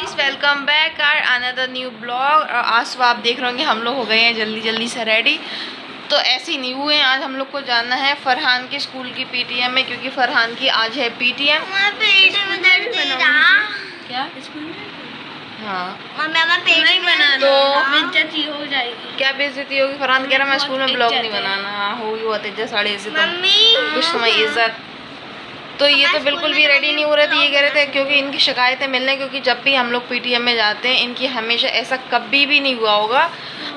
Guys, welcome back our another new blog. और आज तो आप देख रहे होंगे हम लोग हो गए हैं जल्दी जल्दी से रेडी। तो ऐसे ही नहीं हुए, आज हम लोग को जाना है फरहान के स्कूल की पीटीएम में, क्योंकि फरहान की आज है पीटीएम। क्या हाँ नहीं बनाना तो बेइज्जती हो जाएगी। क्या बेइज्जती होगी? फरहान कह रहा मैं स्कूल में ब्लॉग नहीं बनाना। हाँ होगी बहुत इज्जत, साढ़े ऐसे तो कुछ तुम्हारी इज्जत। तो ये तो बिल्कुल भी रेडी नहीं हो रहे थे। ये कह रहे थे क्योंकि इनकी शिकायतें मिलने, क्योंकि जब भी हम लोग पीटीएम में जाते हैं इनकी हमेशा ऐसा कभी भी नहीं हुआ होगा।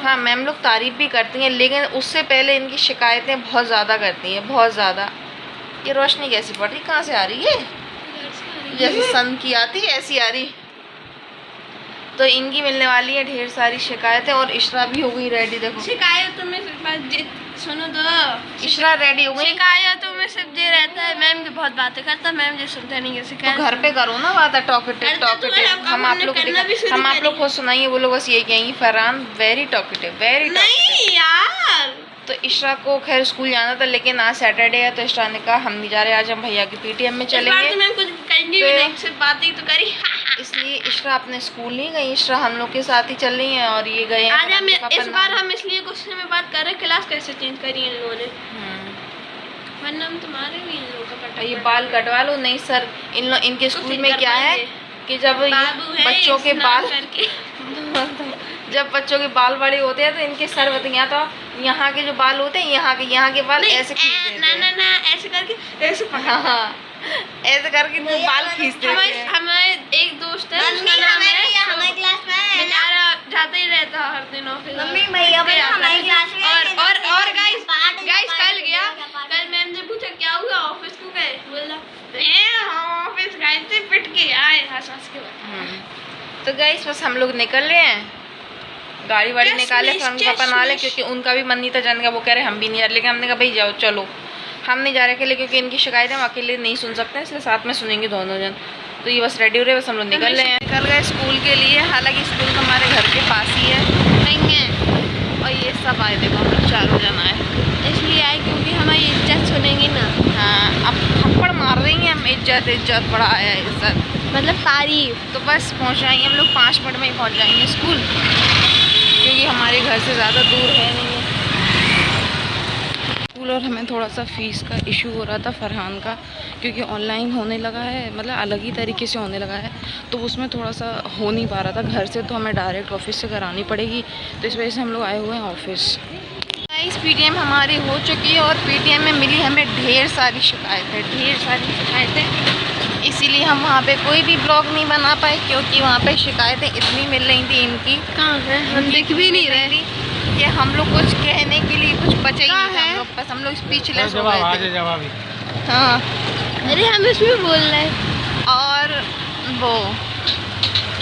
हाँ मैम लोग तारीफ़ भी करती हैं, लेकिन उससे पहले इनकी शिकायतें बहुत ज़्यादा करती हैं, बहुत ज़्यादा। ये रोशनी कैसी पड़ रही, कहाँ से आ रही है? जैसे सन की आती है ऐसी आ रही। तो इनकी मिलने वाली है ढेर सारी शिकायतें। और इशरा भी हो गई रेडी। देखो शिकायतों में सुनो तो, इशरा रेडी हो गई। शिकायतों में सिर्फ ये रहता है मैम जो बहुत बातें करता, मैम जो सुनते नहीं है। शिकायत तो घर पे करो ना बात है टॉकेटिव टॉकेटिव। हम आप लोग को सुनाइए, वो लोग बस यही कहेंगी फरहान वेरी टॉकेटिव वेरी नहीं यार। तो इशरा को खैर स्कूल जाना था, लेकिन आज सैटरडे है तो इशरा ने कहा हम नहीं जा रहे, आज हम भैया की पीटीएम में चलेंगे। तो मैं कुछ कहेंगी भी नहीं, सिर्फ बातें तो करी। इसलिए इशरा अपने स्कूल नहीं गई, इशरा हम लोग के साथ ही चल रही है। और ये गए आज हम इस बार हम इसलिए गुस्से में बात कर रहे हैं, क्लास कैसे चेंज करी इन लोगों ने, वरना हम तुम्हारे भी इन लोगों का पटा। ये बाल कटवा लो। नहीं सर, इनके स्कूल में क्या है कि जब बच्चों के बाल जब बच्चों के बाल बड़े होते हैं तो इनके सर या तो यहाँ के जो बाल होते हैं यहाँ के बाल ऐसे खींच देते हैं। ना ऐसे करके ऐसे हाँ ऐसे करके बाल खींचते हैं। हमारे एक दोस्त है, उसका नाम है, हमारी क्लास में बेचारा जाता ही रहता हर दिन ऑफिस। मम्मी भैया हमारी क्लास में और गाइस कल गया, कल मैम ने पूछा क्या हुआ ऑफिस को गए, बोला ऑफिस गए थे, पिट के आए हंस के बाद। तो गाइस बस हम लोग निकल रहे हैं, गाड़ी वाड़ी निकाले पापा नाले, क्योंकि उनका भी मन नहीं था जाने का। वो कह रहे हम भी नहीं जा रहे, लेकिन हमने कहा भाई जाओ चलो। हम नहीं जा रहे अकेले, क्योंकि इनकी शिकायतें हम अकेले नहीं सुन सकते हैं, इसलिए साथ में सुनेंगे दोनों जन। तो ये बस रेडी हो रहे, बस हम लोग निकल रहे हैं। निकल गए स्कूल के लिए। हालांकि स्कूल तो हमारे घर के पास ही है नहीं है। और ये सब आए, देखो हम लोग चारों जन आए, इसलिए आए क्योंकि हमारी इज्जत सुनेंगी ना। हाँ अब थप्पड़ मार रही हैं हम, इज्जत बड़ा आया इज्जत मतलब तारीफ। तो बस पहुँच जाएंगे हम लोग, 5 मिनट में ही पहुँच जाएंगे स्कूल, क्योंकि हमारे घर से ज़्यादा दूर है नहीं है स्कूल। और हमें थोड़ा सा फ़ीस का इशू हो रहा था फरहान का, क्योंकि ऑनलाइन होने लगा है, मतलब अलग ही तरीके से होने लगा है, तो उसमें थोड़ा सा हो नहीं पा रहा था घर से, तो हमें डायरेक्ट ऑफिस से करानी पड़ेगी। तो इस वजह से हम लोग आए हुए हैं ऑफिस। इस पीटीएम हमारी हो चुकी है और पीटीएम में मिली हमें ढेर सारी शिकायतें। इसीलिए हम वहाँ पे कोई भी ब्लॉग नहीं बना पाए, क्योंकि वहाँ पे शिकायतें इतनी मिल रही थी इनकी। कहाँ है? हम दिख भी नहीं रहे कि हम लोग कुछ कहने के लिए कुछ बचे ही नहीं हम लोग, बस हम लोग स्पीचलेस हो गए थे। हाँ अरे हम इसमें बोल रहे हैं। और वो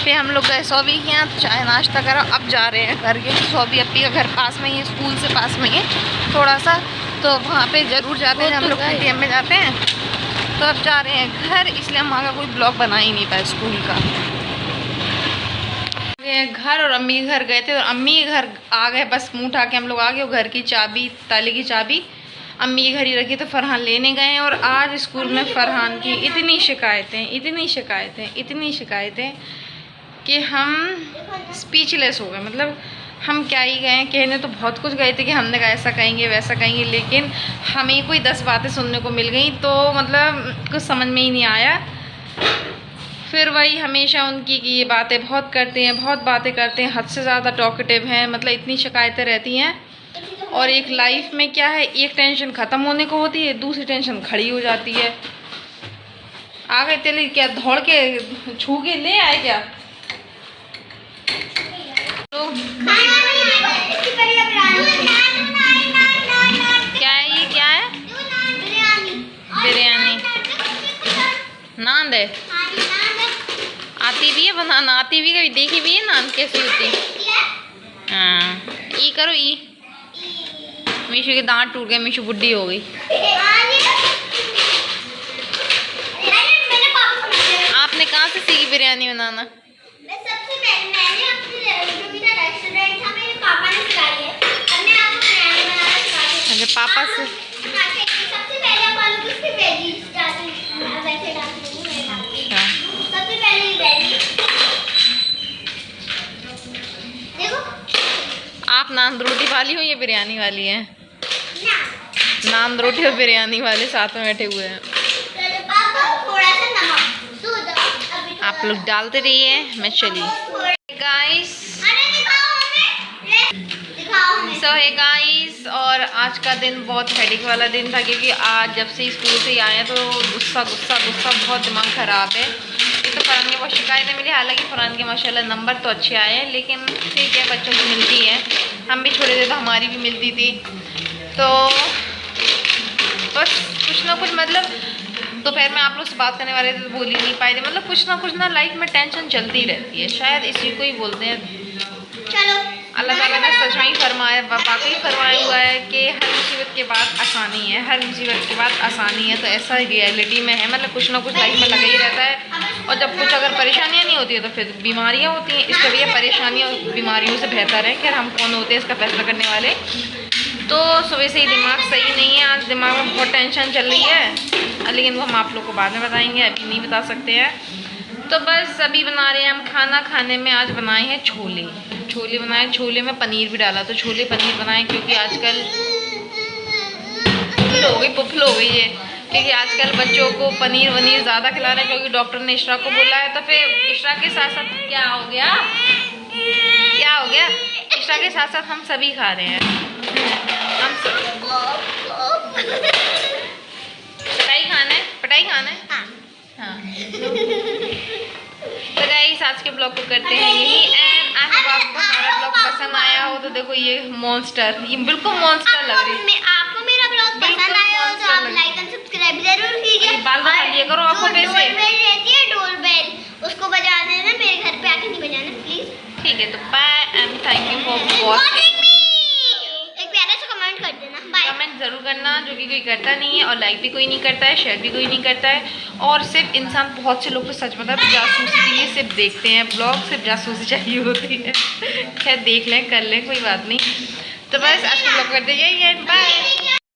फिर हम लोग गए सौबी के यहाँ, चाय नाश्ता करा। अब जा रहे हैं घर के, सौबी अपी का घर पास में ही है, स्कूल से पास में ही है थोड़ा सा, तो वहाँ पे ज़रूर जाते हैं हम लोग, पीटीएम में जाते हैं। तो अब जा रहे हैं घर, इसलिए हम वहाँ का कोई ब्लॉग बना ही नहीं पाए स्कूल का। गए घर और अम्मी के घर गए थे, और अम्मी के घर आ गए, बस मुँह उठा के हम लोग आ गए। घर की चाबी, ताले की चाबी अम्मी के घर ही रखी, तो फरहान लेने गए। और आज स्कूल में फरहान की इतनी शिकायतें कि हम स्पीचलेस हो गए। मतलब हम क्या ही गए, कहने तो बहुत कुछ गए थे कि हमने कहा ऐसा कहेंगे वैसा कहेंगे, लेकिन हमें कोई 10 बातें सुनने को मिल गई, तो मतलब कुछ समझ में ही नहीं आया। फिर वही हमेशा उनकी कि ये बातें बहुत बातें करते हैं, हद से ज़्यादा टॉकेटिव हैं, मतलब इतनी शिकायतें रहती हैं। और एक लाइफ में क्या है, एक टेंशन ख़त्म होने को होती है, दूसरी टेंशन खड़ी हो जाती है। आ गए तेली क्या दौड़ के छू के ले आए क्या? तो क्या है ये, क्या है? बिरयानी नान दे आती भी है बनाना, आती भी, कभी देखी भी है नान कैसी होती। हाँ ई करो ई। मीशू के दांत टूट गए, मीशू बुड्ढी हो गई। आपने कहाँ से सीखी बिरयानी बनाना? सबसे पहले मैंने अपने जो मेरा रेस्टोरेंट था मेरे पापा ने सिखाई है, अपने आप को बिरयानी बनाना सिखाई है। अच्छा पापा से। सबसे पहले अपन उसके वेजीज डालते हैं, वैसे डालते हैं। सबसे पहले वेजी आप नान रोटी वाली हो या बिरयानी वाली है? ना नान रोटी और बिरयानी वाले साथ में बैठे हुए हैं। पापा थोड़ा सा नमक दो अभी आप लोग डालते रहिए, मैं चली। गाइस अरे दिखाओ हमें, दिखाओ हमें। सो है गाइस, और आज का दिन बहुत हेडेक वाला दिन था क्योंकि आज जब से स्कूल से ही आए हैं तो गुस्सा बहुत दिमाग ख़राब है। एक तो फ़रहान की बहुत शिकायतें मिली, हालांकि फ़रहान के माशाल्लाह नंबर तो अच्छे आए हैं, लेकिन ठीक है, बच्चों की मिलती है। हम भी छोड़े थे तो हमारी भी मिलती थी। तो बस कुछ ना कुछ, मतलब दोपहर में आप लोग से बात करने वाले थे तो बोल ही नहीं पाए थे। मतलब कुछ ना लाइफ में टेंशन चलती रहती है, शायद इसी को ही बोलते हैं। चलो अल्लाह ताला ने सच में ही फरमाया, वाकई फरमाया हुआ है कि हर मुसीबत के बाद आसानी है, हर मुसीबत के बाद आसानी है। तो ऐसा रियलिटी में है, मतलब कुछ ना कुछ लाइफ में लगा ही रहता है। और जब कुछ अगर परेशानियाँ नहीं होती है तो फिर बीमारियाँ होती हैं। इसके लिए परेशानियों और बीमारियों से बेहतर है कि हम कौन होते हैं इसका फैसला करने वाले। तो सुबह से ही दिमाग सही नहीं है, आज दिमाग में बहुत टेंशन चल रही है, लेकिन वो हम आप लोग को बाद में बताएंगे, अभी नहीं बता सकते हैं। तो बस अभी बना रहे हैं हम खाना। खाने में आज बनाए हैं छोले बनाए, छोले में पनीर भी डाला, तो छोले पनीर बनाए क्योंकि आजकल पुफल हो गई है, क्योंकि आजकल बच्चों को पनीर वनीर ज़्यादा खिला रहे हैं क्योंकि डॉक्टर ने इशरा को बोला है। तो फिर इशरा के साथ साथ क्या हो गया, इशरा के साथ साथ हम सभी खा रहे हैं। हम सब पटाई खाना है। हाँ। तो गाइस आज के ब्लॉग को करते हैं यही एंड। आज जब आपको हमारा ब्लॉग पसंद आया हो तो देखो ये मॉन्स्टर, ये बिल्कुल मॉन्स्टर लग रही है। आपको मेरा ब्लॉग पसंद आया हो तो आप लाइक एंड सब्सक्राइब जरूर कीजिए। बाल बता लिया करो आंखों पे से। डोरबेल रहती है, डोरबेल, उसको बजा देना, मेरे घर पे आके नहीं बजाना प्लीज। ठीक है, तो bye and thank you for watching. एक प्यारा सा कमेंट कर देना, बाय। कमेंट ज़रूर करना, जो कि कोई करता नहीं है, और लाइक भी कोई नहीं करता है, शेयर भी कोई नहीं करता है। और सिर्फ इंसान, बहुत से लोग तो सच मतलब जासूसी के लिए सिर्फ देखते हैं ब्लॉग, सिर्फ जासूसी चाहिए होती है। खैर देख लें, कर लें, कोई बात नहीं। तो बस आज का ब्लॉग करते जाइए, बाय।